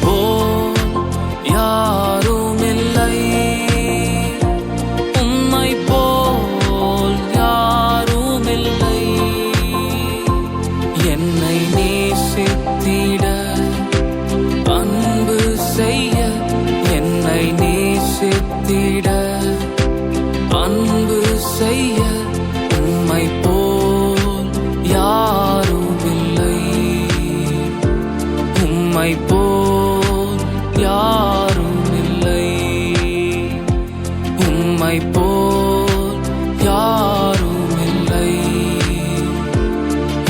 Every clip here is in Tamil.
போல் யாருமில்லை, உம்மை போல் யாருமில்லை. என்னை நேசித்திட அன்பு செய்ய, என்னை நேசித்திட அன்பு செய்ய, உம்மை போல் யாருமில்லை, உம்மை போல் யாருமில்லை, உம்மை போல் யாருமில்லை,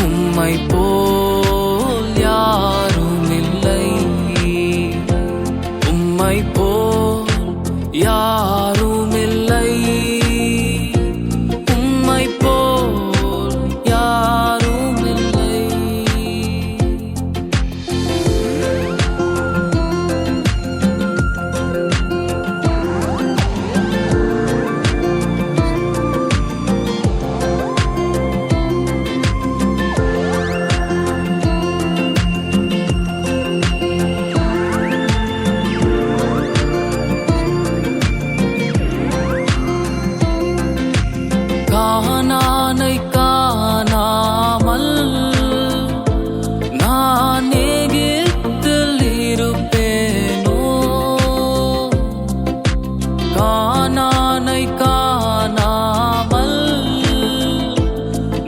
உம்மை போல் யாருமில்லை, உம்மை போல் யாருமில்லை, உம்மை போல் யாருமில்லை. கானானை காணாமல் நான் எகிப்தில் இருப்பேனோ, கானானை காணாமல்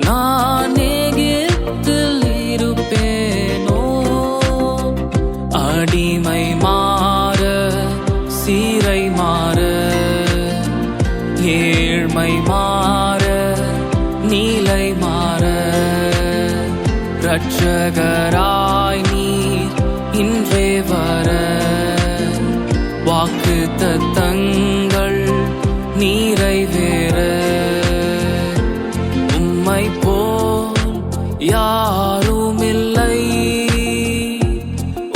நான் எகிப்தில் இருப்பேனோ. அடிமை மாற சீரை மாற, ஏழ்மை மாற நீலை மாற, இரட்சகராய் நீர் இன்றே வர, வாக்குத்தத்தங்கள் நிறைவேற, உம்மை போல் யாருமில்லை,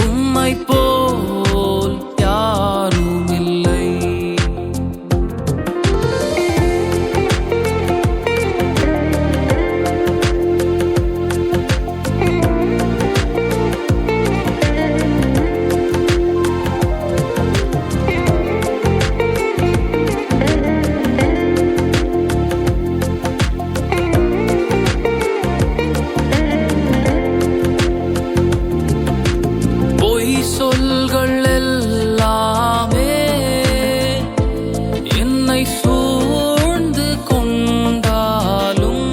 உம்மை போல் யாருமில்லை. சொல்கள் எல்லாமே என்னை சூழ்ந்து கொண்டாலும்,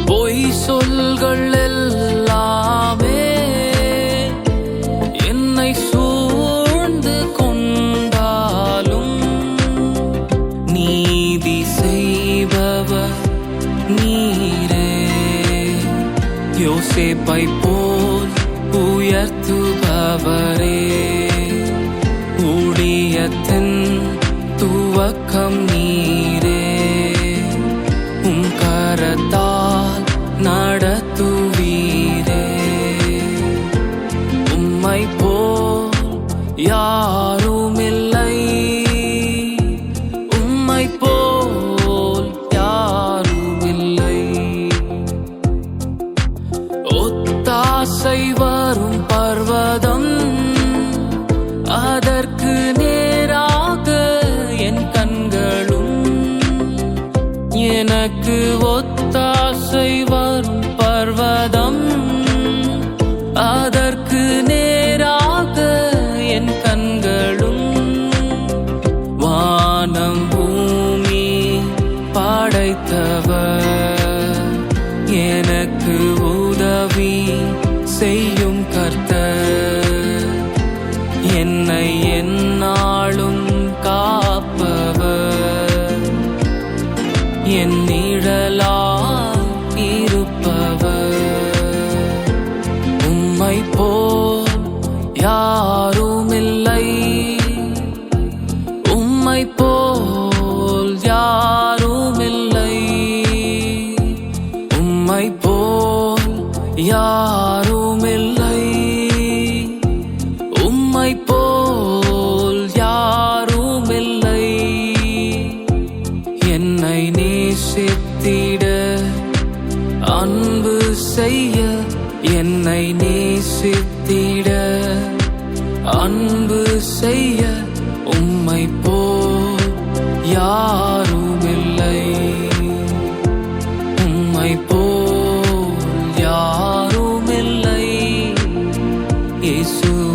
பொய் சொல்கள் எல்லாமே என்னை சூழ்ந்து கொண்டாலும், நீதி செய்பவர் நீரே, யோசேப்பை போல் உயர்த்துபவரே, ஊழியத்தின் துவக்கம் நீரே, உம் கரத்தால் நடத்துவீரே, உம்மை போல் யாருமில்லை, உம்மை போல் யாருமில்லை. ஒத்தாசை வரும் பர்வதம், அதற்கு நேராக என் கண்களும், எனக்கு ஒத்தாசை வரும் பர்வதம், அதற்கு நேராக என் கண்களும், வானம் பூமி படைத்தவர், எனக்கு உதவி செய்யும் கர்த்தர், என்னை எந்நாளும் காப்பவர், என் நிழலாய் இருப்பவர், உம்மை போல் யாருமில்லை, உம்மை போல் யாருமில்லை, உம்மை போல் யாருமில்லை, உம்மை போல் யாருமில்லை. என்னை நேசித்திட அன்பு செய்ய, என்னை நேசித்திட நேசித்திட அன்பு செய்ய உம்மை போல் யாருமில்லை. உம்மை போல் யாருமில்லை. இயேசு